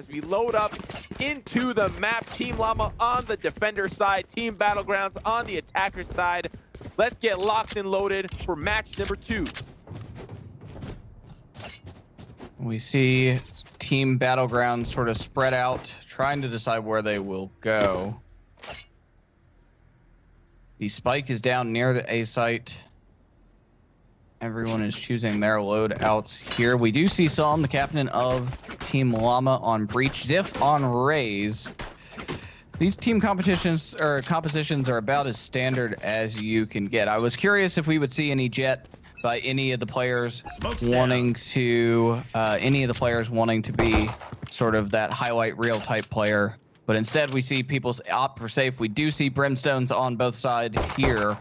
as we load up into the map. Team Llama on the defender side, Team Battlegrounds on the attacker side. Let's get locked and loaded for match number 2. We see Team Battlegrounds sort of spread out, trying to decide where they will go. The spike is down near the A site. Everyone is choosing their loadouts here. We do see Psalm, the captain of Team Llama, on Breach, Xxif on Raze. These team competitions or compositions are about as standard as you can get. I was curious if we would see any Jet by any of the players wanting to be sort of that highlight reel type player, but instead we see people opt for safe. We do see Brimstones on both sides here,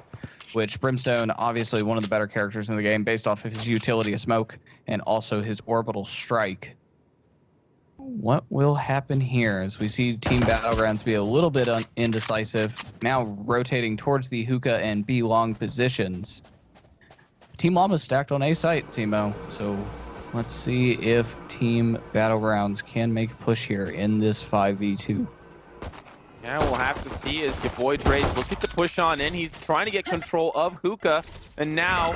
which Brimstone, obviously one of the better characters in the game based off of his utility of smoke and also his orbital strike. What will happen here as we see Team Battlegrounds be a little bit indecisive, now rotating towards the hookah and B long positions. Team Llama stacked on A site, Simo, so let's see if Team Battlegrounds can make a push here in this 5v2. Yeah, we'll have to see as Yaboidre looking to push on in. He's trying to get control of hookah, and now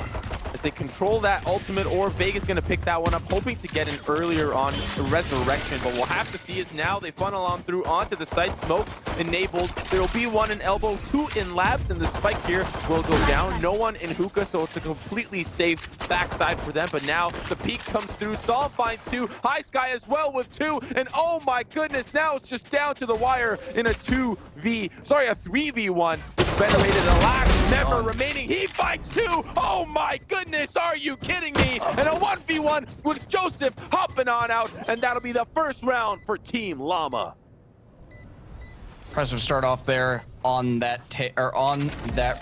as they control that ultimate orb, Vega's going to pick that one up, hoping to get in earlier on the resurrection. But we'll have to see as now they funnel on through onto the site. Smokes enabled. There will be one in elbow, 2 in labs, and the spike here will go down. No one in hookah, so it's a completely safe backside for them. But now the peak comes through. Saul finds 2. Highsky as well with 2. And oh my goodness, now it's just down to the wire in a 3v1. Venerated, the last member remaining. He fights 2. Oh my goodness, are you kidding me? And a 1v1 with Joseph hopping on out, and that'll be the first round for Team Llama. Impressive start off there on that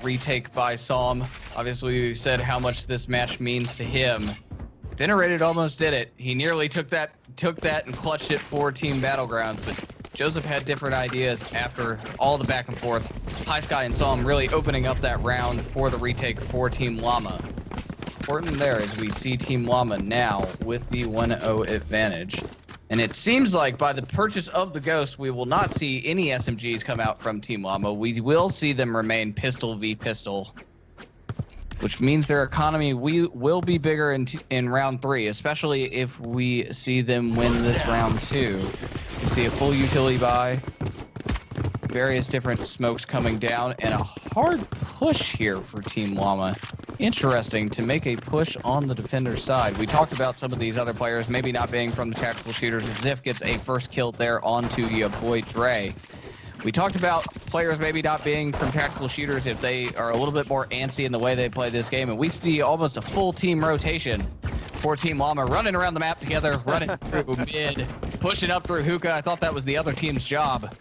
retake by Psalm. Obviously, we said how much this match means to him. Venerated almost did it. He nearly took that and clutched it for Team Battlegrounds, but Joseph had different ideas after all the back and forth. Highsky and Psalm really opening up that round for the retake for Team Llama. Important there as we see Team Llama now with the 1-0 advantage. And it seems like by the purchase of the Ghost, we will not see any SMGs come out from Team Llama. We will see them remain pistol v pistol, which means their economy will be bigger in round 3, especially if we see them win this round 2. You see a full utility buy, various different smokes coming down, and a hard push here for Team Llama. Interesting to make a push on the defender side. We talked about some of these other players maybe not being from the tactical shooters. Xxif gets a first kill there onto Yaboidre. We talked about players maybe not being from tactical shooters if they are a little bit more antsy in the way they play this game, and we see almost a full team rotation for Team Llama running around the map together, running through mid, pushing up through hookah. I thought that was the other team's job.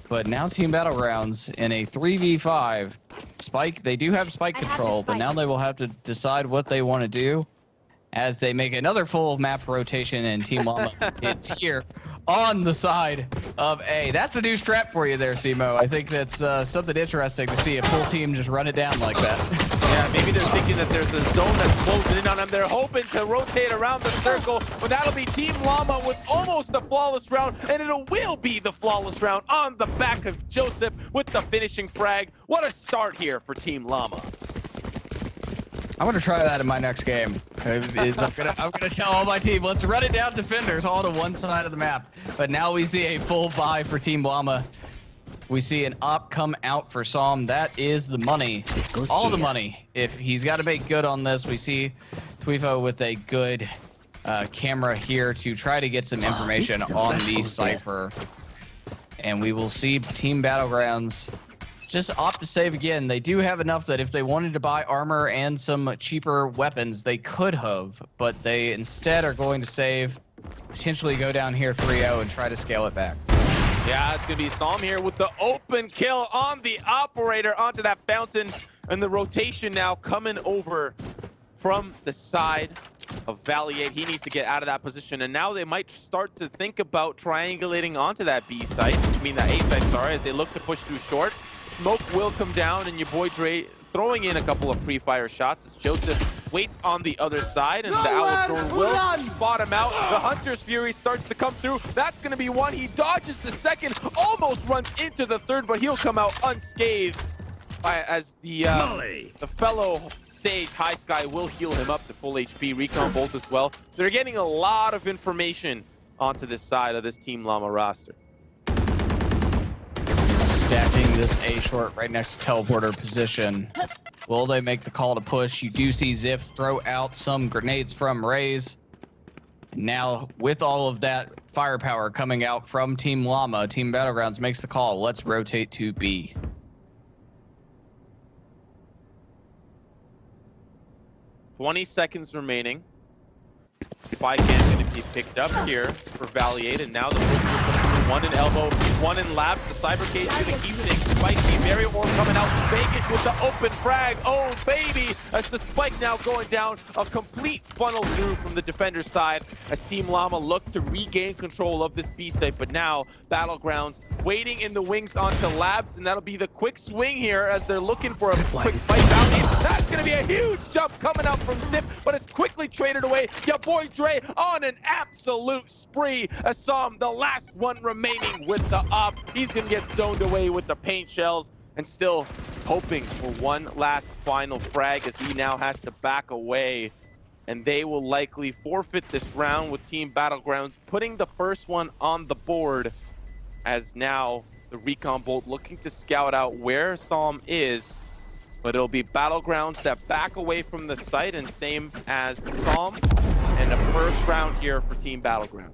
But now Team Battlegrounds in a 3v5. Spike, they do have spike control, but now they will have to decide what they want to do as they make another full map rotation, and Team Llama hits here on the side of A. That's a new strat for you there, Simo. I think that's something interesting to see a full team just run it down like that. Yeah, maybe they're thinking that there's a zone that's closing in on them. They're hoping to rotate around the circle, but that'll be Team Llama with almost the flawless round, and it will be the flawless round on the back of Joseph with the finishing frag. What a start here for Team Llama. I'm gonna try that in my next game. I'm gonna tell all my team, let's run it down defenders all to one side of the map. But now we see a full buy for Team Llama. We see an op come out for Psalm. That is the money, all the money. If he's got to make good on this, we see Thwifo with a good camera here to try to get some information on the cipher. And we will see Team Battlegrounds just opt to save again. They do have enough that if they wanted to buy armor and some cheaper weapons, they could have, but they instead are going to save, potentially go down here 3-0 and try to scale it back. Yeah, it's going to be Psalm here with the open kill on the operator onto that fountain, and the rotation now coming over from the side of Valliate. He needs to get out of that position, and now they might start to think about triangulating onto that B site, that A site, sorry, as they look to push through short. Smoke will come down, and Yaboidre throwing in a couple of pre-fire shots as Joseph waits on the other side, and the Owlstorm will spot him out. The Hunter's Fury starts to come through. That's going to be one. He dodges the second, almost runs into the third, but he'll come out unscathed as the fellow Sage, Highsky, will heal him up to full HP. Recon Bolt as well. They're getting a lot of information onto this side of this Team Llama roster. Stacking this A short right next to teleporter position. Will they make the call to push? You do see xxif throw out some grenades from Raze. Now, with all of that firepower coming out from Team Llama, Team Battlegrounds makes the call. Let's rotate to B. 20 seconds remaining. Spy cam going to be picked up here for Valliate, and now the push will come through. One in elbow, one in lab. The cyber cage going to keep it. Spiky barrier orb coming out. Vegas with the open frag. Oh baby! As the spike now going down, a complete funnel through from the defender's side as Team Llama look to regain control of this B site. But now Battlegrounds waiting in the wings onto labs, and that'll be the quick swing here as they're looking for a quick spike out. That's going to be a huge jump coming up from Zip, but it's quickly traded away. Yaboidre on an absolute spree as Som, the last one remaining with the op. He's going to get zoned away with the paint shells and still hoping for one last final frag as he now has to back away. And they will likely forfeit this round with Team Battlegrounds putting the first one on the board, as now the Recon Bolt looking to scout out where Som is. But it'll be Battlegrounds that back away from the site, and same as Som, and a first round here for Team Battlegrounds.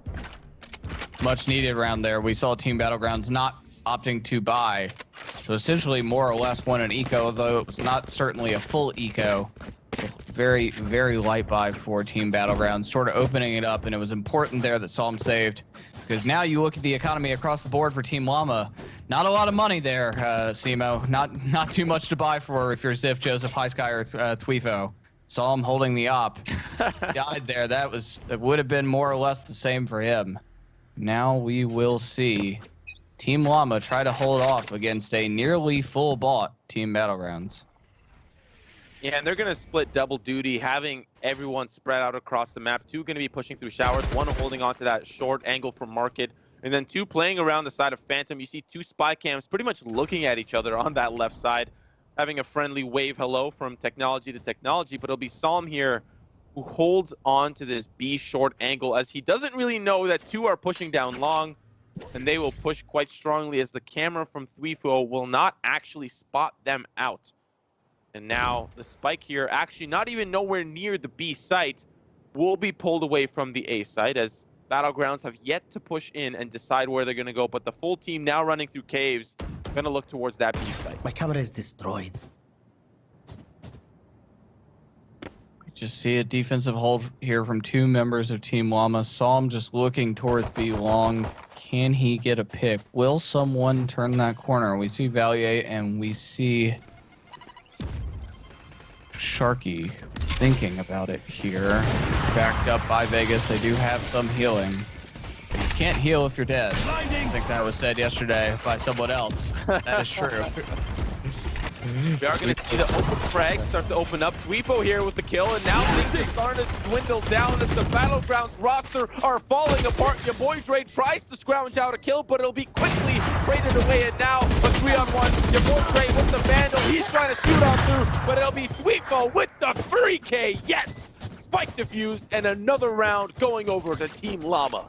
Much needed round there. We saw Team Battlegrounds not opting to buy, so essentially more or less won an eco, though it was not certainly a full eco. Very, very light buy for Team Battlegrounds, sort of opening it up, and it was important there that Som saved, because now you look at the economy across the board for Team Llama. Not a lot of money there, Simo. Not too much to buy for if you're xxif, Joseph, Highsky, or Thwifo. Som holding the op. Died there. It would have been more or less the same for him. Now we will see Team Llama try to hold off against a nearly full bought Team Battlegrounds. Yeah, and they're going to split double duty, having everyone spread out across the map. Two going to be pushing through showers, one holding on to that short angle from Market, and then two playing around the side of Phantom. You see two spy cams pretty much looking at each other on that left side, having a friendly wave hello from technology to technology. But it'll be Som here who holds on to this B short angle, as he doesn't really know that two are pushing down long, and they will push quite strongly as the camera from Thwifo will not actually spot them out. And now the spike here, actually not even nowhere near the B site, will be pulled away from the A site, as Battlegrounds have yet to push in and decide where they're going to go. But the full team now running through caves, going to look towards that B site. My camera is destroyed. We just see a defensive hold here from two members of Team Llama. Som just looking towards B long. Can he get a pick? Will someone turn that corner? We see Valliate and we see Sharky thinking about it here. Backed up by Vegas. They do have some healing. You can't heal if you're dead. I think that was said yesterday by someone else. That is true. We are going to see the open frag start to open up. Thwifo here with the kill, and now things are starting to dwindle down as the Battlegrounds roster are falling apart. Yaboidre tries to scrounge out a kill, but it'll be quickly traded away, and now a 3-on-1. Yaboidre with the Vandal. He's trying to shoot on through, but it'll be Thwifo with the 3K. Yes! Spike defused, and another round going over to Team Llama.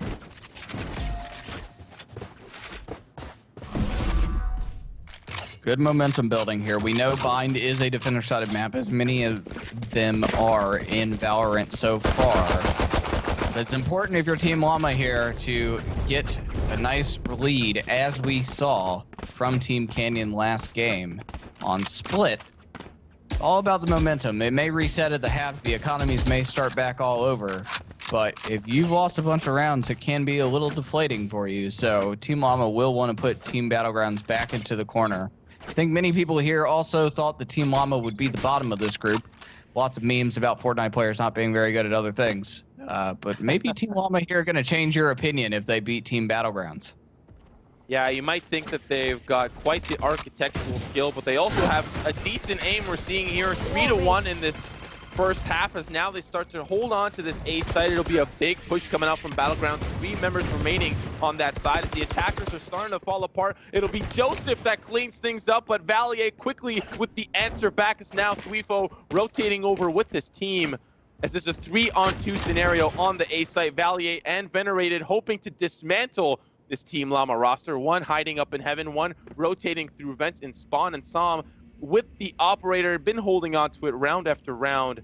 Good momentum building here. We know Bind is a defender-sided map, as many of them are in Valorant so far. But it's important if you're Team Llama here to get a nice lead, as we saw from Team Canyon last game on Split. It's all about the momentum. It may reset at the half, the economies may start back all over, but if you've lost a bunch of rounds, it can be a little deflating for you. So Team Llama will want to put Team Battlegrounds back into the corner. I think many people here also thought the Team Llama would be the bottom of this group. Lots of memes about Fortnite players not being very good at other things. But maybe Team Llama here are going to change your opinion if they beat Team Battlegrounds. Yeah, you might think that they've got quite the architectural skill, but they also have a decent aim. We're seeing here 3-1 in this first half, as now they start to hold on to this A side. It'll be a big push coming out from Battlegrounds. 3 members remaining on that side as the attackers are starting to fall apart. It'll be Joseph that cleans things up, but Valliate quickly with the answer back, as now Thwifo rotating over with this team, as it's a 3-on-2 scenario on the A site. Valliate and Venerated hoping to dismantle this Team Llama roster. One hiding up in heaven, one rotating through vents in spawn, and Som with the operator been holding on to it round after round.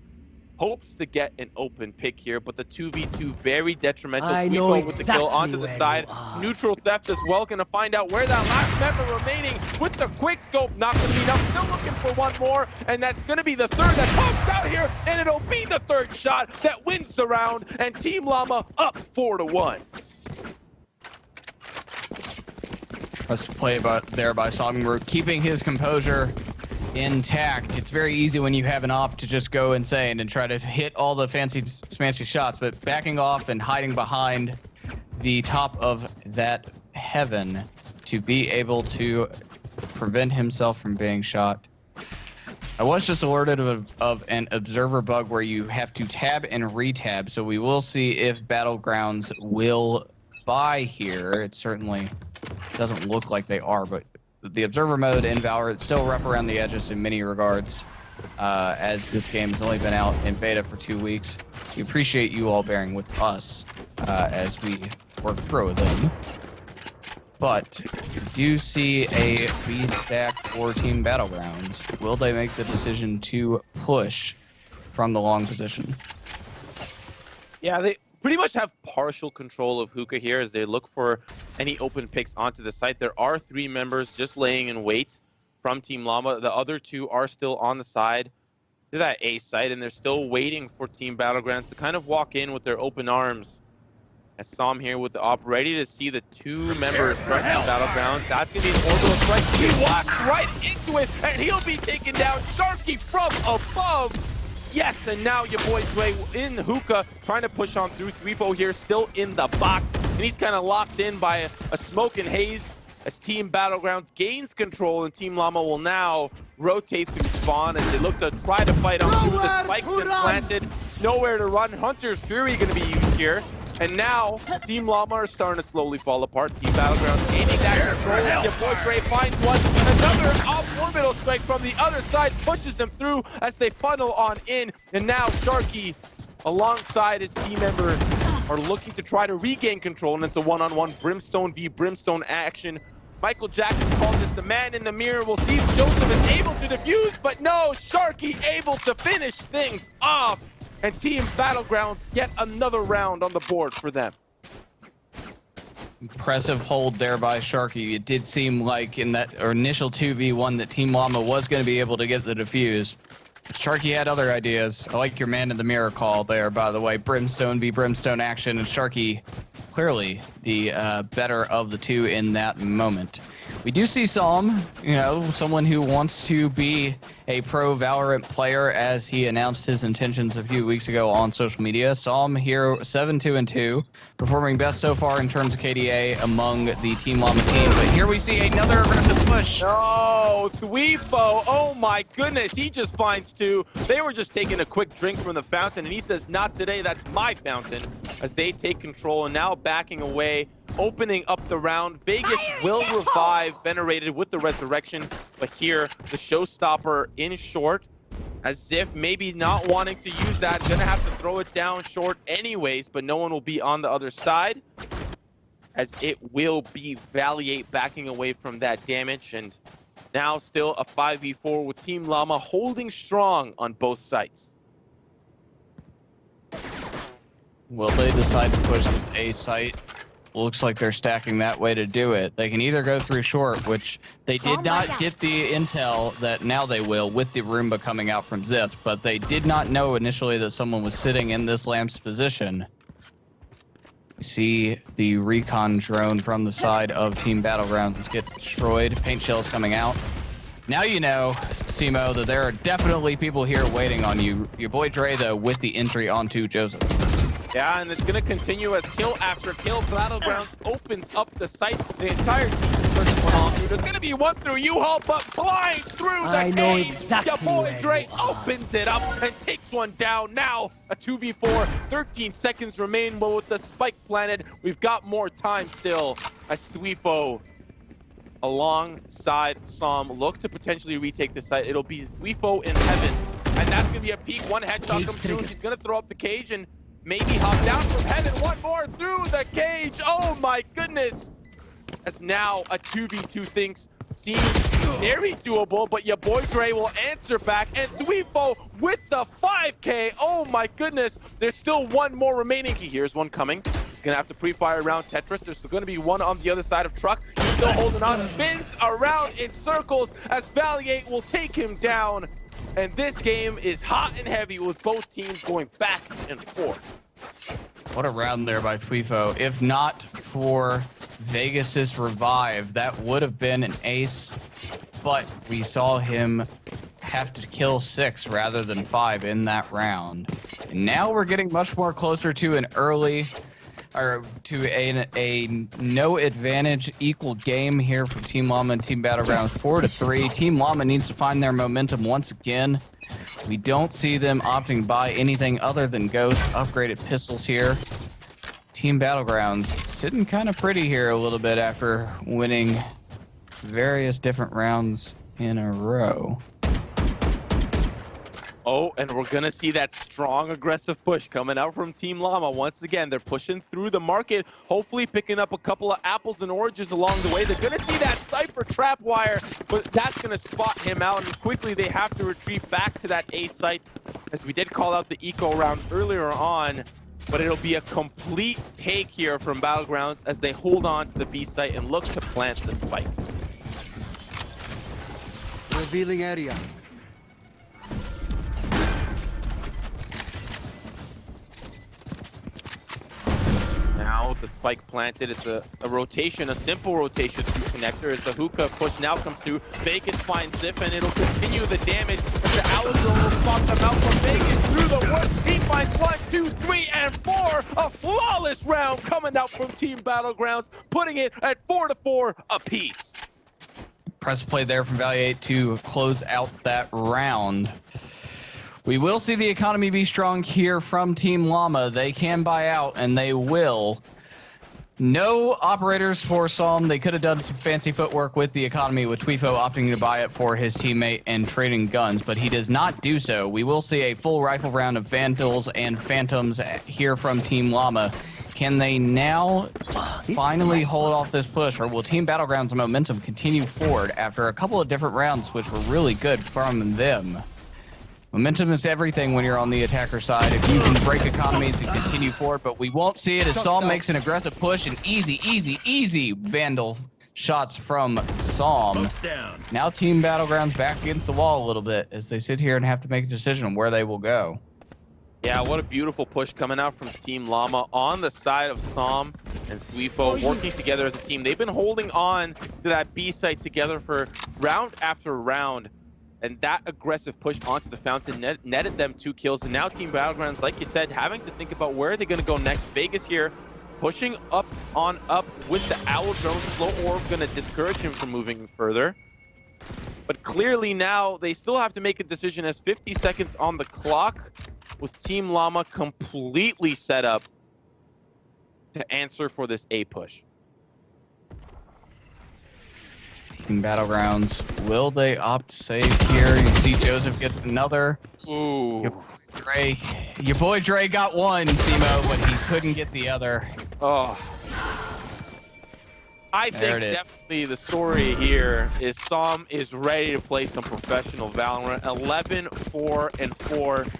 Hopes to get an open pick here, but the 2v2 very detrimental. Thwifo with the kill onto the side. Neutral theft as well. Gonna find out where that last member remaining with the quick scope. Not gonna be enough. Still looking for one more, and that's gonna be the third that pops out here, and it'll be the third shot that wins the round, and Team Llama up 4-1. Let's play there by Som. We're keeping his composure intact. It's very easy when you have an op to just go insane and try to hit all the fancy smancy shots, but backing off and hiding behind the top of that heaven to be able to prevent himself from being shot. I was just alerted of an observer bug where you have to tab and retab, so we will see if Battlegrounds will buy here. It certainly doesn't look like they are, but the observer mode in Valorant still rough around the edges in many regards, as this game has only been out in beta for 2 weeks. We appreciate you all bearing with us as we work through them. But we do see a B stack for Team Battlegrounds. Will they make the decision to push from the long position? Yeah, they pretty much have partial control of Hookah here as they look for any open picks onto the site. There are 3 members just laying in wait from Team Llama. The other 2 are still on the side to that A site, and they're still waiting for Team Battlegrounds to kind of walk in with their open arms. As Som here with the op, ready to see the 2 members from Battlegrounds. That's going to be an orbital strike. He walks right into it, and he'll be taken down. Sharky from above. Yes, and now Yaboidre in Hookah trying to push on through. Thwifo here still in the box, and he's kind of locked in by a smoke and haze as Team Battlegrounds gains control, and Team Llama will now rotate through spawn as they look to try to fight on through. The spike's been planted, nowhere to run. Hunter's Fury going to be used here. And now, Team Llama are starting to slowly fall apart. Team Battlegrounds gaining that control. Yaboidre finds one. Another off-orbital strike from the other side pushes them through as they funnel on in. And now Sharky, alongside his team member, are looking to try to regain control. And it's a one-on-one Brimstone v Brimstone action. Michael Jackson called this the man in the mirror. We'll see if Joseph is able to defuse, but no, Sharky able to finish things off. And Team Battlegrounds, yet another round on the board for them. Impressive hold there by Sharky. It did seem like in that initial 2v1 that Team Llama was going to be able to get the defuse. Sharky had other ideas. I like your man in the mirror call there, by the way. Brimstone v Brimstone action, and Sharky clearly the better of the 2 in that moment. We do see Som, someone who wants to be a pro Valorant player, as he announced his intentions a few weeks ago on social media. Som here 7-2-2, performing best so far in terms of KDA among the Team Llama team. But here we see another aggressive push. No, Thwifo, oh my goodness, he just finds 2. They were just taking a quick drink from the fountain, and he says, not today, that's my fountain, as they take control and now backing away, opening up the round. Vegas will revive Venerated with the resurrection, but here the showstopper in short, as if maybe not wanting to use that, gonna have to throw it down short anyways, but no one will be on the other side, as it will be Valliate backing away from that damage. And now still a 5v4 with Team Llama holding strong on both sites. Will they decide to push this A site? Looks like they're stacking that way to do it. They can either go through short, which they did not get the intel that now they will with the Roomba coming out from Zip, but they did not know initially that someone was sitting in this lamp's position. You see the recon drone from the side of Team Battlegrounds get destroyed. Paint shells coming out. Now you know, Simo, that there are definitely people here waiting on you. Your boy Dre, though, with the entry onto Joseph. Yeah, and it's going to continue as kill after kill. Battlegrounds opens up the site. The entire team is searching for all through. There's going to be one through U-Haul, but blind through the I know cage. exactly Yaboidre opens it up and takes one down. Now a 2v4. 13 seconds remain, but with the spike planted, we've got more time still as Thwifo alongside Som look to potentially retake the site. It'll be Thwifo in heaven, and that's going to be a peek. One headshot comes through. He's going to throw up the cage and maybe hop down from heaven. One more through the cage. Oh my goodness. As now a 2v2 thinks seems very doable, but Yaboidre will answer back, and Thwifo with the 5K. Oh my goodness. There's still one more remaining. He hears one coming. He's gonna have to pre-fire around Tetris. There's still gonna be one on the other side of Truck. He's still holding on, spins around in circles as Valliate will take him down. And this game is hot and heavy with both teams going back and forth. What a round there by Thwifo. If not for Vegas's revive, that would have been an ace. But we saw him have to kill 6 rather than 5 in that round. And now we're getting much more closer to an early, or to a no advantage equal game here for Team Llama and Team Battlegrounds. 4-3. Team Llama needs to find their momentum once again. We don't see them opting by anything other than Ghost upgraded pistols here. Team Battlegrounds sitting kind of pretty here a little bit after winning various different rounds in a row. Oh, and we're gonna see that strong aggressive push coming out from Team Llama. Once again, they're pushing through the market, hopefully picking up a couple of apples and oranges along the way. They're gonna see that Cypher trap wire, but that's gonna spot him out, and quickly they have to retreat back to that A site, as we did call out the eco round earlier on, but it'll be a complete take here from Battlegrounds as they hold on to the B site and look to plant the spike. Revealing area. Now with the spike planted, it's a rotation, a simple rotation through connector as the hookah push now comes through. Vegas finds Zip, and it'll continue the damage as the Alazone will spot them out from Vegas through the woods. He finds 1, 2, 3, and 4. A flawless round coming out from Team Battlegrounds, putting it at 4-4 apiece. Press play there from Valliate to close out that round. We will see the economy be strong here from Team Llama. They can buy out, and they will. No operators for Som. They could have done some fancy footwork with the economy, with Thwifo opting to buy it for his teammate and trading guns, but he does not do so. We will see a full rifle round of Vandals and Phantoms here from Team Llama. Can they now finally hold off this push, or will Team Battlegrounds' momentum continue forward after a couple of different rounds, which were really good from them? Momentum is everything when you're on the attacker side. If you can break economies and continue forward, but we won't see it as Som makes an aggressive push and easy Vandal shots from Som. Now Team Battlegrounds back against the wall a little bit as they sit here and have to make a decision on where they will go. Yeah, what a beautiful push coming out from Team Llama on the side of Som and Thwifo working together as a team. They've been holding on to that B site together for round after round. And that aggressive push onto the fountain netted them 2 kills. And now Team Battlegrounds, like you said, having to think about where they're going to go next. Vegas here, pushing up with the Owl Drone. Slow Orb going to discourage him from moving further. But clearly now they still have to make a decision as 50 seconds on the clock with Team Llama completely set up to answer for this A push. Team Battlegrounds, will they opt save here? You see Joseph get another. Ooh. Your boy Dre got one, Simo, but he couldn't get the other. Oh. I think definitely the story here is Som is ready to play some professional Valorant. 11-4-4.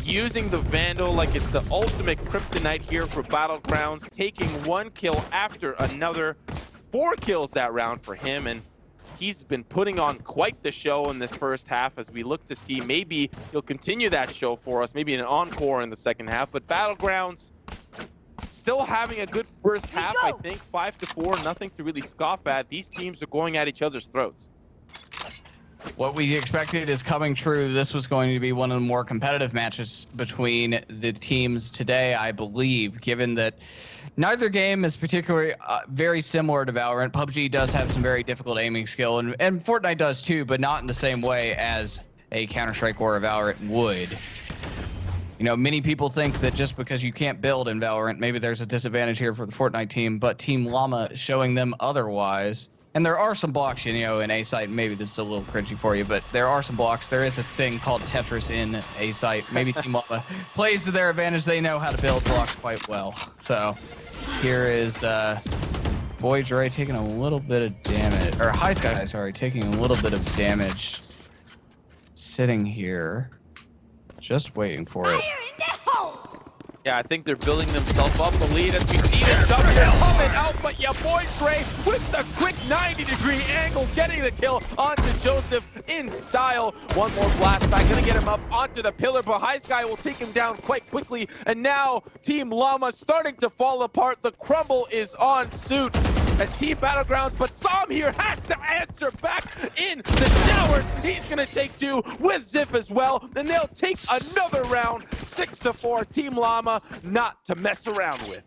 Using the Vandal like it's the ultimate kryptonite here for Battlegrounds. Taking 1 kill after another. 4 kills that round for him, and he's been putting on quite the show in this first half as we look to see maybe he'll continue that show for us, maybe an encore in the second half. But Battlegrounds still having a good first half, I think. 5-4, nothing to really scoff at. These teams are going at each other's throats. What we expected is coming true. This was going to be one of the more competitive matches between the teams today, I believe, given that neither game is particularly very similar to Valorant. PUBG does have some very difficult aiming skill, and Fortnite does too, but not in the same way as a Counter-Strike or a Valorant would. You know, many people think that just because you can't build in Valorant, maybe there's a disadvantage here for the Fortnite team, but Team Llama is showing them otherwise. And there are some blocks, you know, in A-Site. Maybe this is a little cringy for you, but there are some blocks. There is a thing called Tetris in A-Site. Maybe Team Llama plays to their advantage. They know how to build blocks quite well. So here is Yaboidre taking a little bit of damage, or Highsky, sorry, taking a little bit of damage. Sitting here, just waiting for it. Yeah, I think they're building themselves up the lead as we see the jump here coming out, but Yaboidre with the quick 90-degree angle getting the kill onto Joseph in style. One more blast back, gonna get him up onto the pillar, but Highsky will take him down quite quickly, and now Team Llama starting to fall apart. The crumble is on suit as Team Battlegrounds, but Som here has to answer back in the showers. He's gonna take two with Xxif as well, and they'll take another round, 6-4. Team Llama not to mess around with.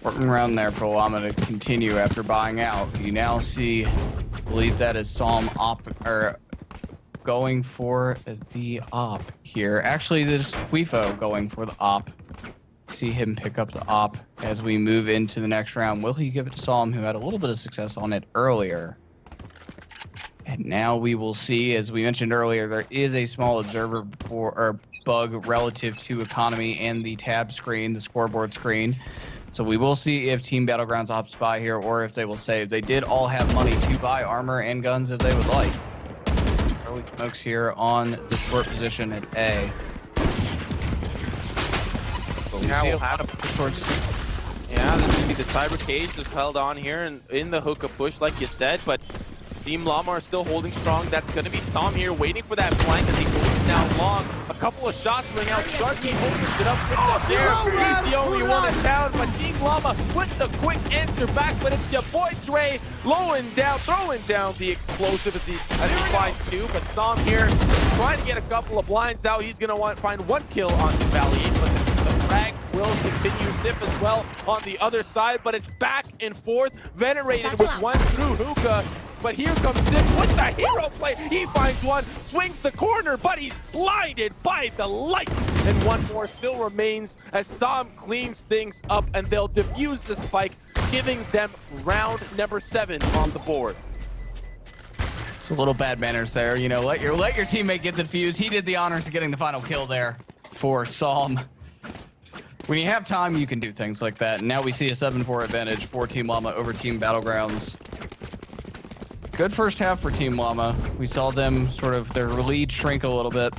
Working around there for Llama to continue after buying out. You now see, I believe that is Som going for the op here. Actually, this is Thwifo going for the op. See him pick up the op as we move into the next round. Will he give it to Som, who had a little bit of success on it earlier? And now we will see, as we mentioned earlier, there is a small observer bug relative to economy and the tab screen, the scoreboard screen. So we will see if Team Battlegrounds opts by here, or if they will save. They did all have money to buy armor and guns if they would like. Early smokes here on the short position at A. Yeah, we'll have yeah, this is gonna be the cyber cage just held on here and in the hookah push, like you said, but Team Llama are still holding strong. That's gonna be Som here waiting for that flank as he goes down long. A couple of shots ring out. Sharky opens it up with the dare. He's the only one in town, but Team Llama with the quick answer back, but it's Yaboidre throwing down the explosive as he finds two, but Som here trying to get a couple of blinds out. He's gonna find one kill on Valliate, but the frag will continue. Xxif as well on the other side, but it's back and forth. Venerated with one through hookah, but here comes Xxif with the hero play. He finds one, swings the corner, but he's blinded by the light. And one more still remains as Som cleans things up, and they'll defuse the spike, giving them round number 7 on the board. It's a little bad manners there, you know. Let your teammate get the defuse. He did the honors of getting the final kill there for Som. When you have time, you can do things like that. And now we see a 7-4 advantage for Team Llama over Team Battlegrounds. Good first half for Team Llama. We saw them sort of their lead shrink a little bit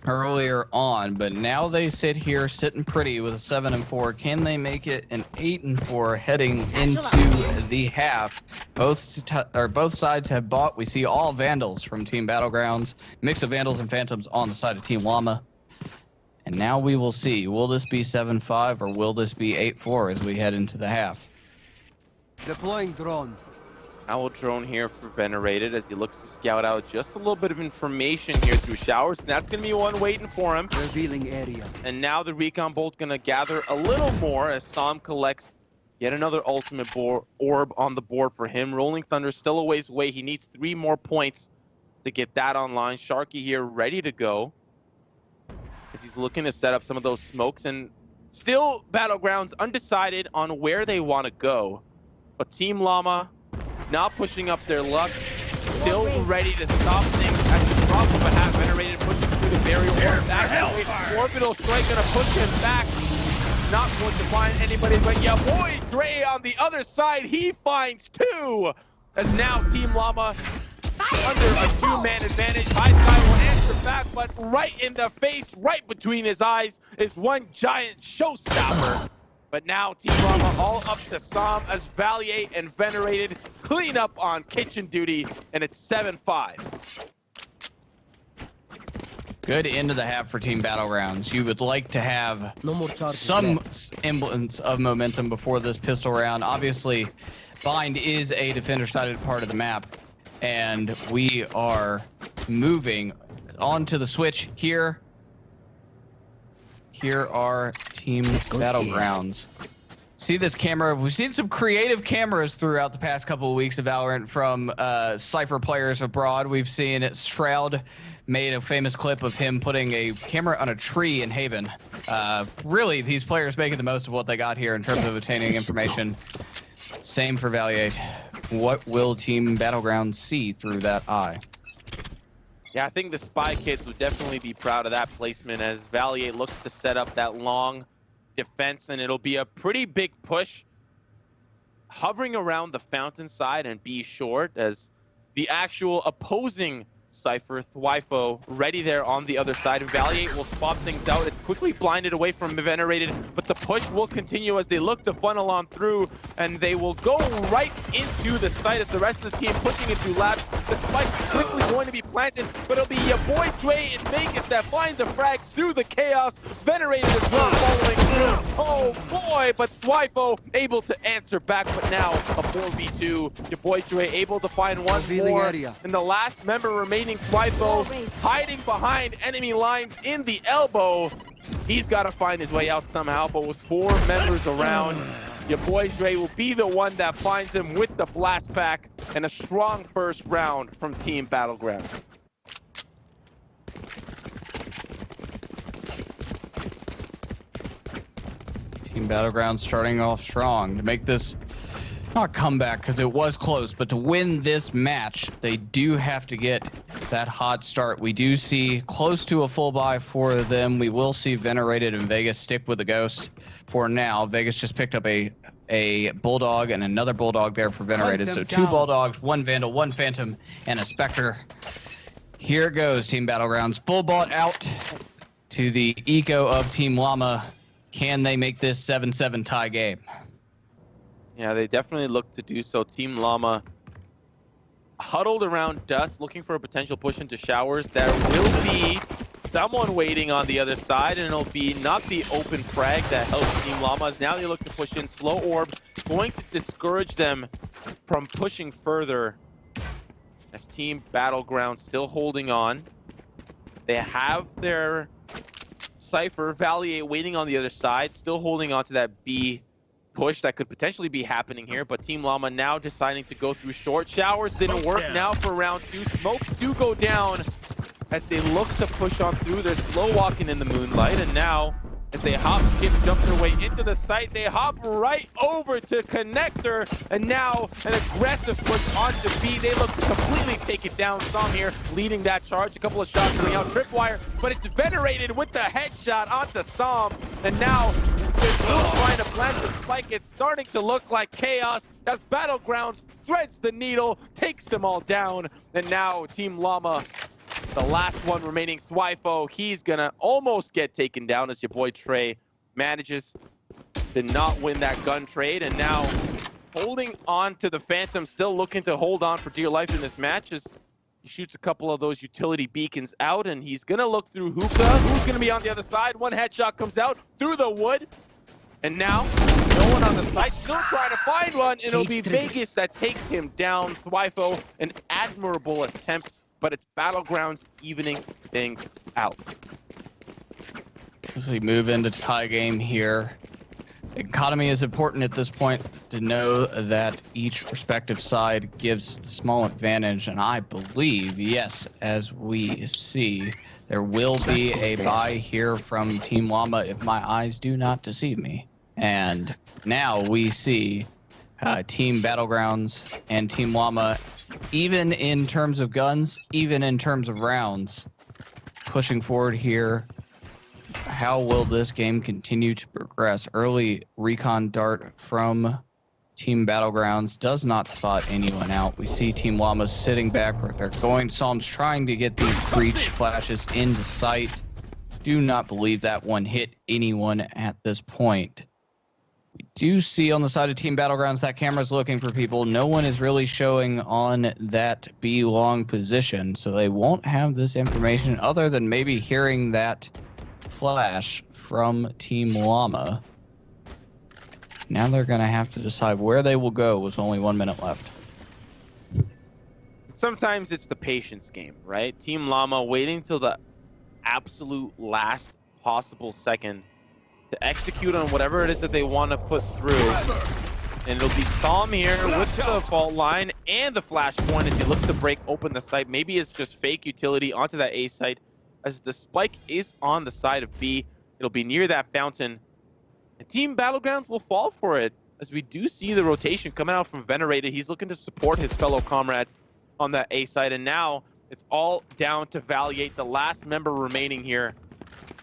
earlier on, but now they sit here sitting pretty with a 7-4. Can they make it an 8-4 heading into the half? Both sides have bought. We see all Vandals from Team Battlegrounds. Mix of Vandals and Phantoms on the side of Team Llama. And now we will see, will this be 7-5 or will this be 8-4 as we head into the half? Deploying drone. Owl drone here for Venerated as he looks to scout out just a little bit of information here through showers, and that's going to be one waiting for him. Revealing area. And now the recon bolt going to gather a little more as Som collects yet another ultimate orb on the board for him. Rolling Thunder still a ways away. He needs 3 more points to get that online. Sharky here ready to go as he's looking to set up some of those smokes, and still Battlegrounds undecided on where they want to go. But Team Llama not pushing up their luck, still ready to stop things at the drop of a hat. Venerated pushing through the barrier. Orbital strike gonna push him back. Not going to find anybody, but Yaboidre on the other side, he finds 2. As now Team Llama under a 2-man advantage. Highsky will answer back, but right in the face, right between his eyes, is one giant showstopper. But now Team Llama all up to Som as Valliate and Venerated clean up on kitchen duty, and it's 7-5. Good end of the half for Team Battlegrounds. You would like to have some semblance of momentum before this pistol round. Obviously, Bind is a defender-sided part of the map. And we are moving on to the switch here. Here are Team Battlegrounds. See this camera? We've seen some creative cameras throughout the past couple of weeks of Valorant from Cypher players abroad. We've seen Shroud made a famous clip of him putting a camera on a tree in Haven. Really, these players making the most of what they got here in terms of obtaining information. Same for Valliate. What will Team Battlegrounds see through that eye? Yeah, I think the Spy Kids would definitely be proud of that placement as Valliate looks to set up that long defense, and it'll be a pretty big push hovering around the fountain side and be short as the actual opposing Cypher, Thwifo, ready there on the other side. Valliate will spot things out. It's quickly blinded away from Venerated, but the push will continue as they look to funnel on through, and they will go right into the site as the rest of the team pushing it through labs. The spike is quickly going to be planted, but it'll be Yaboidre in Vegas that finds the frags through the chaos. Venerated as well following through. Oh boy, but Thwifo able to answer back, but now a 4v2. Yaboidre able to find one more, and the last member remaining, Thwifo, hiding behind enemy lines in the elbow. He's got to find his way out somehow, but with 4 members around, Yaboidre will be the one that finds him with the blast pack, and a strong first round from Team Battlegrounds. Team Battlegrounds starting off strong to make this not comeback because it was close, but to win this match, they do have to get that hot start. We do see close to a full buy for them. We will see Venerated and Vegas stick with the Ghost for now. Vegas just picked up a Bulldog and another Bulldog there for Venerated. So 2 Bulldogs, 1 Vandal, 1 Phantom, and a Spectre. Here goes Team Battlegrounds. Full bought out to the eco of Team Llama. Can they make this 7-7 tie game? Yeah, they definitely look to do so. Team Llama huddled around Dust, looking for a potential push into Showers. There will be someone waiting on the other side, and it'll be not the open frag that helps Team Llamas. Now they look to push in. Slow Orb, going to discourage them from pushing further as Team Battlegrounds still holding on. They have their Cypher, Valliate waiting on the other side, still holding on to that B push that could potentially be happening here, but Team Llama now deciding to go through short. Showers didn't work now for round 2. Smokes do go down as they look to push on through. They're slow walking in the moonlight, and now as they hop, skip, jump their way into the site, they hop right over to Connector, and now an aggressive push onto B. They look to completely take it down. Som here leading that charge. A couple of shots coming out, tripwire, but it's Venerated with the headshot onto Som, and now they're still trying to plant the spike. It's starting to look like chaos as Battlegrounds threads the needle, takes them all down, and now Team Llama, the last one remaining, Thwifo, he's gonna almost get taken down as your boy Trey manages to not win that gun trade, and now holding on to the Phantom, still looking to hold on for dear life in this match as he shoots a couple of those utility beacons out, and he's gonna look through Hookah. Who's gonna be on the other side? One headshot comes out through the wood, and now no one on the site, still trying to find one, and it'll be Vegas that takes him down. Thwifo, an admirable attempt, but it's Battlegrounds evening things out. As we move into tie game here, economy is important at this point to know that each respective side gives the small advantage, and I believe, yes, as we see, there will be a buy here from Team Llama if my eyes do not deceive me. And now we see Team Battlegrounds and Team Llama, even in terms of guns, even in terms of rounds, pushing forward here. How will this game continue to progress? Early recon dart from Team Battlegrounds does not spot anyone out. We see Team Llama sitting back. They're going. Psalm's trying to get these breach flashes into sight. Do not believe that one hit anyone at this point. We do see on the side of Team Battlegrounds that camera's looking for people. No one is really showing on that B long position, so they won't have this information other than maybe hearing that flash from Team Llama. Now they're going to have to decide where they will go with only 1 minute left. It's sometimes it's the patience game, right? Team Llama waiting till the absolute last possible second to execute on whatever it is that they want to put through. And it'll be Psalm here with the fault line and the flashpoint as he looks to break open the site. Maybe it's just fake utility onto that A site as the spike is on the side of B. It'll be near that fountain. And Team Battlegrounds will fall for it as we do see the rotation coming out from Venerated. He's looking to support his fellow comrades on that A site. And now it's all down to Valliate, the last member remaining here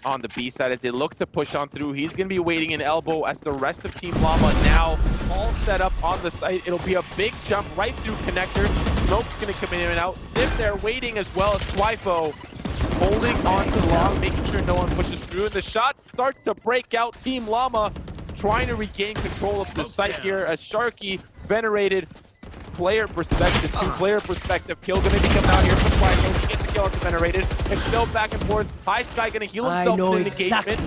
on the B side as they look to push on through. He's going to be waiting an elbow as the rest of Team Llama now all set up on the site. It'll be a big jump right through connector. Smoke's going to come in and out. If they're waiting as well as Thwifo holding on to long, making sure no one pushes through. And the shots start to break out. Team Llama trying to regain control of the site here as Sharky, Venerated, player perspective, two-player perspective. Kill gonna be coming out here from Thwifo. He gets the kill on the Venerated. It's still back and forth. Highsky gonna heal himself in an engagement.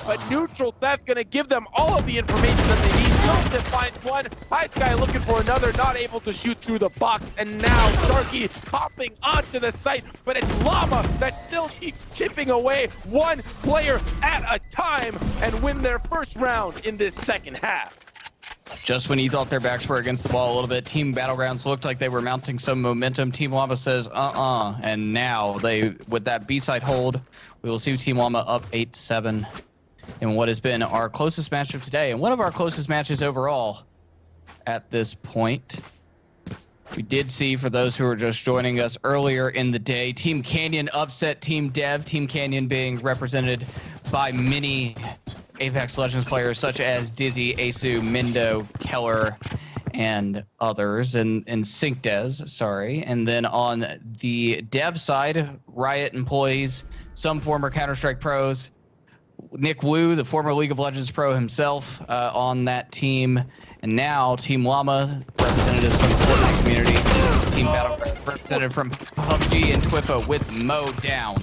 But Neutral Theft gonna give them all of the information that they need. Neutral finds one. Highsky looking for another, not able to shoot through the box. And now Sharky hopping onto the site, but it's Llama that still keeps chipping away one player at a time and win their first round in this second half. Just when you thought their backs were against the wall a little bit, Team Battlegrounds looked like they were mounting some momentum. Team Llama says, and now with that B-side hold, we will see Team Llama up 8-7 in what has been our closest matchup today, and one of our closest matches overall at this point. We did see, for those who are just joining us earlier in the day, Team Canyon upset Team Dev, Team Canyon being represented by many Apex Legends players such as Dizzy, Asu, Mindo, Keller, and others, and Syncdez, sorry. And then on the dev side, Riot employees, some former Counter-Strike pros, Nick Wu, the former League of Legends pro himself, on that team. And now Team Llama, representatives from the Fortnite community, Team Battle represented from PUBG and Thwifo with Mo down.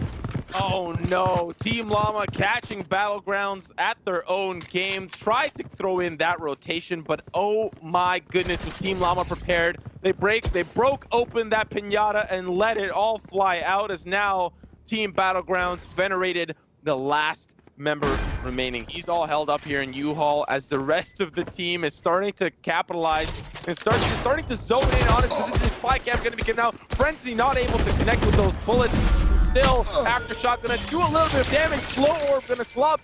Oh no, Team Llama catching Battlegrounds at their own game. Tried to throw in that rotation, but oh my goodness, was Team Llama prepared. They broke open that piñata and let it all fly out as now Team Battlegrounds, Venerated, the last member remaining. He's all held up here in U-Haul as the rest of the team is starting to capitalize and starting to zone in on his position. Spy cam going to be getting out. Frenzy not able to connect with those bullets. Still, Aftershock gonna do a little bit of damage. Slow Orb gonna stop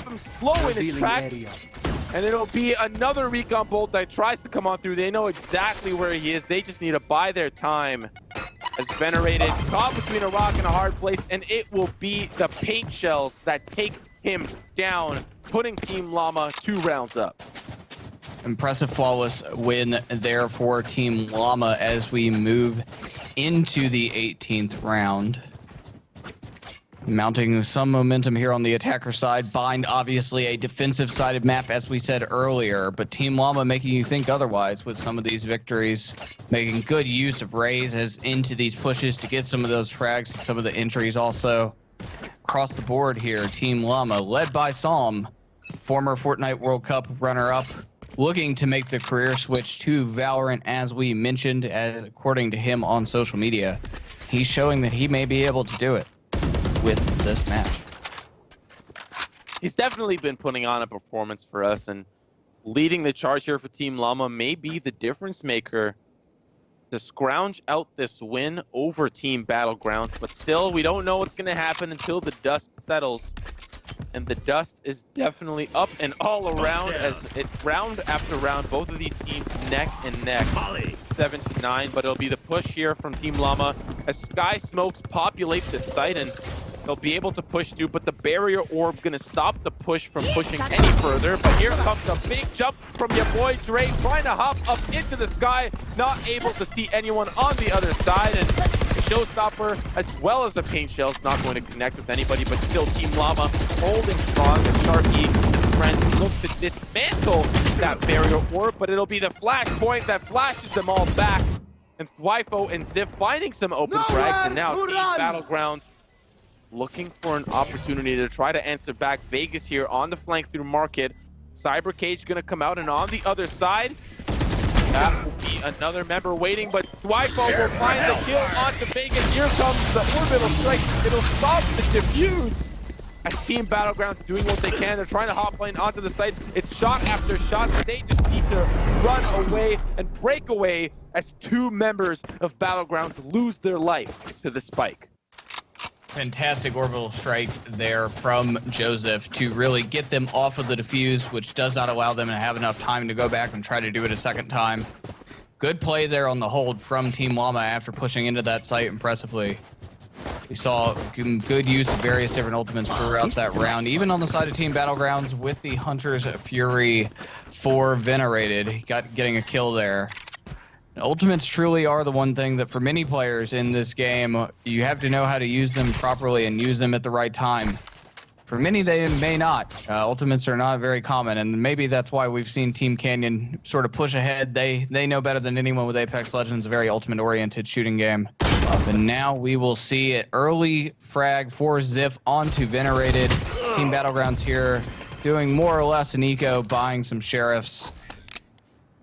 him slow in his tracks. And it'll be another recon bolt that tries to come on through. They know exactly where he is. They just need to buy their time. As Venerated caught between a rock and a hard place, and it will be the paint shells that take him down, putting Team Llama 2 rounds up. Impressive flawless win there for Team Llama as we move into the 18th round. Mounting some momentum here on the attacker side. Bind, obviously a defensive-sided map, as we said earlier, but Team Llama making you think otherwise with some of these victories, making good use of Raze as into these pushes to get some of those frags and some of the entries also. Across the board here, Team Llama, led by Psalm, former Fortnite World Cup runner-up, looking to make the career switch to Valorant, as we mentioned, as according to him on social media. He's showing that he may be able to do it with this match. He's definitely been putting on a performance for us, and leading the charge here for Team Llama may be the difference maker to scrounge out this win over Team Battlegrounds. But still, we don't know what's going to happen until the dust settles. And the dust is definitely up and all around as it's round after round. Both of these teams neck and neck, 7-9. But it'll be the push here from Team Llama as Sky Smokes populate the site, and they'll be able to push through. But the barrier orb going to stop the push from pushing any further. But here comes a big jump from Yaboidre, trying to hop up into the sky, not able to see anyone on the other side. And showstopper as well as the paint shells not going to connect with anybody, but still Team Llama holding strong as Sharky and friends look to dismantle that barrier orb, but it'll be the flashpoint that flashes them all back, and Thwifo and xxif finding some open frags, and now Team Battlegrounds looking for an opportunity to try to answer back. Vegas here on the flank through Market. Cyber Cage gonna come out, and on the other side, That will be another member waiting, but Thwifo will find the kill onto Vegas. Here comes the orbital strike. It'll stop the defuse. As Team Battlegrounds doing what they can. They're trying to hop lane onto the site. It's shot after shot, but they just need to run away and break away as two members of Battlegrounds lose their life to the spike. Fantastic orbital strike there from Joseph to really get them off of the defuse, which does not allow them to have enough time to go back and try to do it a second time. Good play there on the hold from Team Llama after pushing into that site impressively. We saw good use of various different ultimates throughout that round, even on the side of Team Battlegrounds with the Hunter's Fury for Venerated, getting a kill there. Ultimates truly are the one thing that for many players in this game, you have to know how to use them properly and use them at the right time. For many, they may not. Ultimates are not very common, and maybe that's why we've seen Team Canyon sort of push ahead. They know better than anyone with Apex Legends, a very ultimate-oriented shooting game. And now we will see an early frag for xxif onto Venerated. Team Battlegrounds here doing more or less an eco, buying some sheriffs,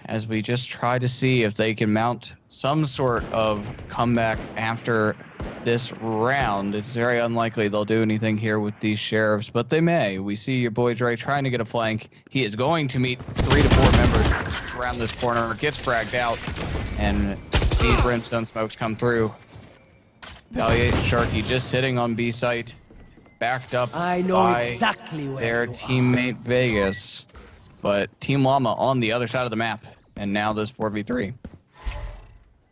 as we just try to see if they can mount some sort of comeback after this round. It's very unlikely they'll do anything here with these sheriffs, but they may. We see Yaboidre trying to get a flank. He is going to meet 3 to 4 members around this corner, gets fragged out, and see Brimstone smokes come through. Valliate and Sharky just sitting on B site, backed up by exactly where their teammate Vegas. But Team Llama on the other side of the map, and now this 4v3.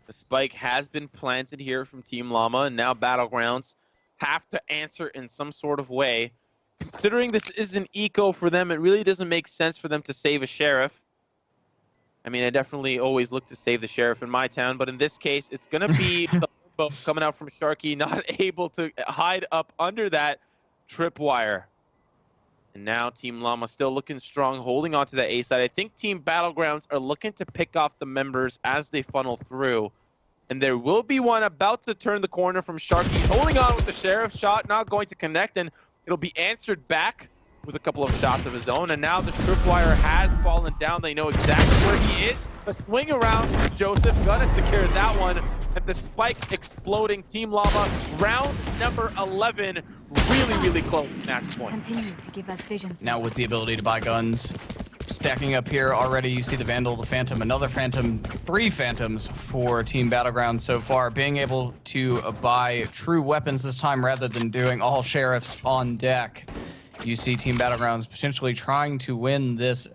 The spike has been planted here from Team Llama, and now Battlegrounds have to answer in some sort of way. Considering this is an eco for them, it really doesn't make sense for them to save a sheriff. I mean, I definitely always look to save the sheriff in my town, but in this case, it's going to be the limbo coming out from Sharky, not able to hide up under that tripwire. And now Team Llama still looking strong, holding on to that A side. I think Team Battlegrounds are looking to pick off the members as they funnel through. And there will be one about to turn the corner from Sharky, holding on with the sheriff shot, not going to connect, and it'll be answered back with a couple of shots of his own. And now the tripwire has fallen down. They know exactly where he is. A swing around for Joseph, gonna secure that one. And the spike exploding. Team Llama, round number 11. Really close match point. Continue to give us visions. Now with the ability to buy guns, stacking up here already, you see the Vandal, the Phantom, another Phantom, 3 Phantoms for Team Battlegrounds so far, being able to buy true weapons this time rather than doing all sheriffs on deck. You see Team Battlegrounds potentially trying to win this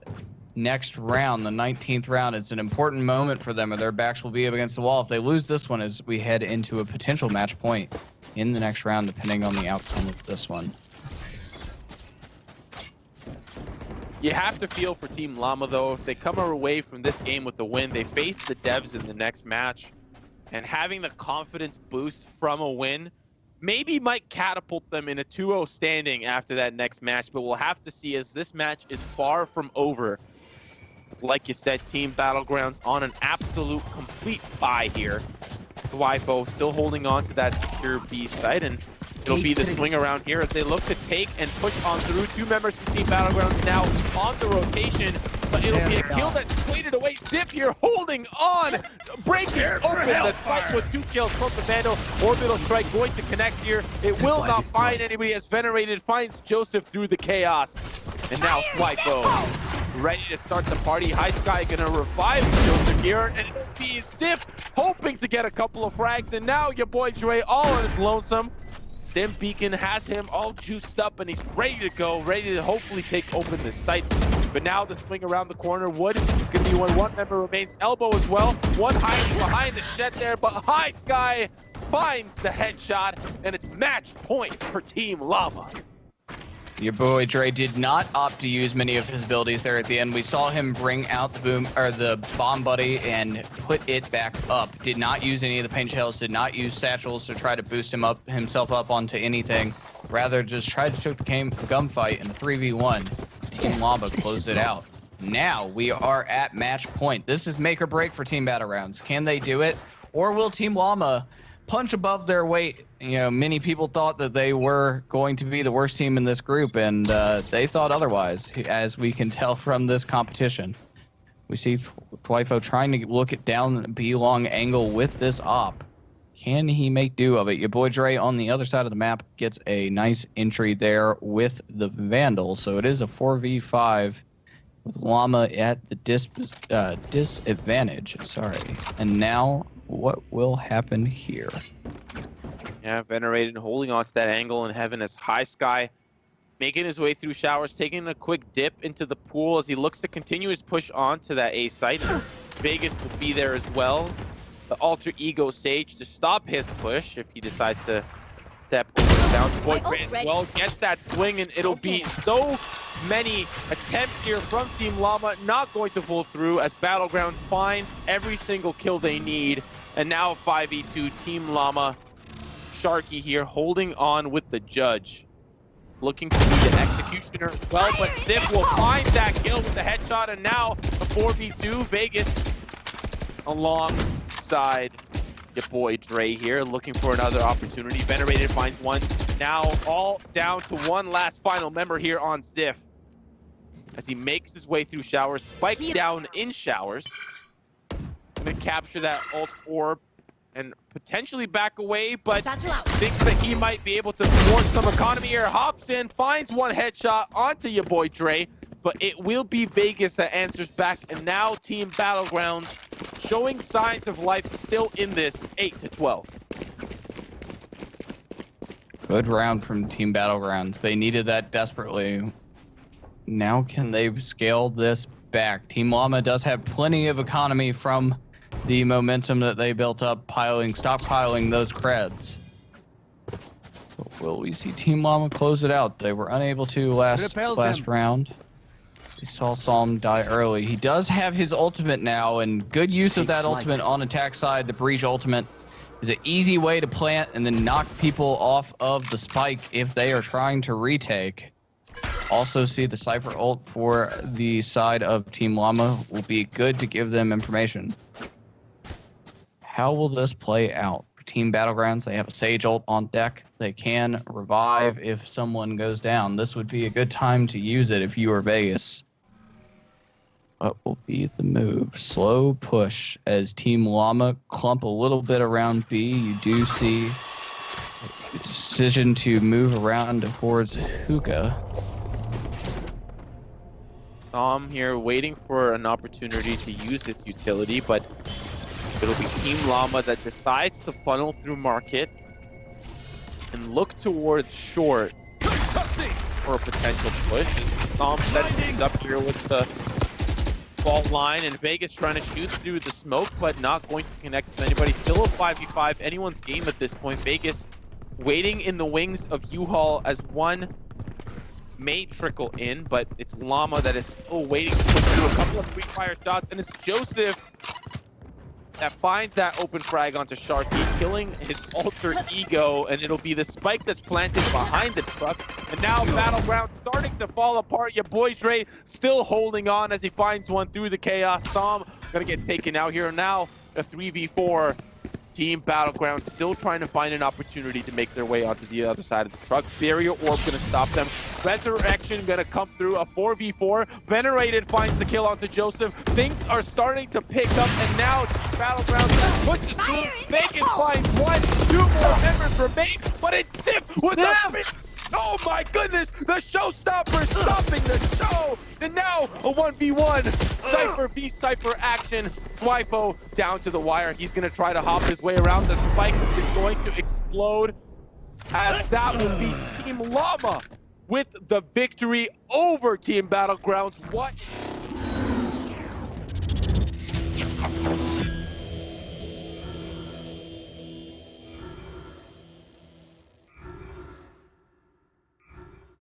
next round, the 19th round. It's an important moment for them, or their backs will be up against the wall if they lose this one as we head into a potential match point in the next round, depending on the outcome of this one. You have to feel for Team Llama, though. If they come away from this game with the win, they face the Devs in the next match. And having the confidence boost from a win maybe might catapult them in a 2-0 standing after that next match. But we'll have to see, as this match is far from over. Like you said, Team Battlegrounds on an absolute complete bye here. Thwifo still holding on to that secure B site, and it'll be the swing around here as they look to take and push on through. 2 members from Team Battlegrounds now on the rotation, but it'll be a kill that's waited away. xxif here holding on, breaking open the site with 2 kills from the Vandal. Orbital strike going to connect here. It will not find anybody as Venerated finds Joseph through the chaos. And now Thwifo ready to start the party. Highsky gonna revive Joseph here, and it'll be xxif hoping to get a couple of frags, and now Yaboidre all on his lonesome. Stem Beacon has him all juiced up, and he's ready to go, ready to hopefully take open this site. But now the swing around the corner, Wood is gonna be one member remains. Elbow as well, one hiding behind the shed there, but Highsky finds the headshot, and it's match point for Team Llama. Yaboidre did not opt to use many of his abilities there at the end. We saw him bring out the bomb buddy and put it back up. Did not use any of the paint shells, did not use satchels to try to boost himself up onto anything. Rather just tried to choke the gunfight in the 3v1. Team Llama closed it out. Now we are at match point. This is make or break for Team Battlegrounds. Can they do it? Or will Team Llama punch above their weight? You know, many people thought that they were going to be the worst team in this group, and they thought otherwise, as we can tell from this competition. We see Thwifo trying to look it down the B-long angle with this op. Can he make do of it? Yaboidre on the other side of the map gets a nice entry there with the Vandal. So it is a 4v5 with Llama at the disadvantage. Sorry. And now what will happen here? Yeah, Venerated holding on to that angle in heaven as Highsky making his way through showers, taking a quick dip into the pool as he looks to continue his push on to that A site. Vegas will be there as well. The alter ego Sage to stop his push if he decides to step down. Yaboidre as well gets that swing, and it'll be so many attempts here from Team Llama, not going to pull through as Battlegrounds finds every single kill they need. And now 5v2 Team Llama. Sharky here holding on with the judge. Looking to be the executioner as well, but xxif will find that kill with the headshot, and now a 4v2 Vegas alongside Yaboidre here, looking for another opportunity. Venerated finds one. Now all down to one last final member here on xxif as he makes his way through showers, spike down in showers. Gonna capture that ult orb and potentially back away, but thinks that he might be able to thwart some economy here. Hops in, finds one headshot onto Yaboidre, but it will be Vegas that answers back. And now Team Battlegrounds showing signs of life still in this 8-12. Good round from Team Battlegrounds. They needed that desperately. Now can they scale this back? Team Llama does have plenty of economy from the momentum that they built up, stockpiling those creds. But will we see Team Llama close it out? They were unable to last round. We saw Psalm die early. He does have his ultimate now, and good use of that ultimate on attack side. The Breach ultimate is an easy way to plant and then knock people off of the spike if they are trying to retake. Also see the Cypher ult for the side of Team Llama will be good to give them information. How will this play out? For Team Battlegrounds, they have a Sage ult on deck. They can revive if someone goes down. This would be a good time to use it if you are Vegas. What will be the move? Slow push as Team Llama clump a little bit around B. You do see the decision to move around towards Hookah. Here waiting for an opportunity to use its utility, but it'll be Team Llama that decides to funnel through market and look towards short for a potential push. Tom setting things up here with the fault line, and Vegas trying to shoot through the smoke, but not going to connect with anybody. Still a 5v5, anyone's game at this point. Vegas waiting in the wings of U-Haul as one may trickle in, but it's Llama that is still waiting to push through a couple of free-fire shots, and it's Joseph that finds that open frag onto Sharky, killing his alter ego, and it'll be the spike that's planted behind the truck. And now Battleground starting to fall apart. Yaboidre still holding on as he finds one through the chaos. Psalm gonna get taken out here. Now a 3v4. Team Battleground still trying to find an opportunity to make their way onto the other side of the truck. Barrier orb gonna stop them. Resurrection gonna come through, a 4v4. Venerated finds the kill onto Joseph. Things are starting to pick up, and now Team Battleground pushes through. Vegas finds one. 2 more members remain, but it's xxif with the... Oh my goodness, the showstopper stopping the show! And now a 1v1, Cypher v Cypher action. Thwifo down to the wire. He's gonna try to hop his way around. The spike is going to explode, as that will be Team Llama with the victory over Team Battlegrounds. What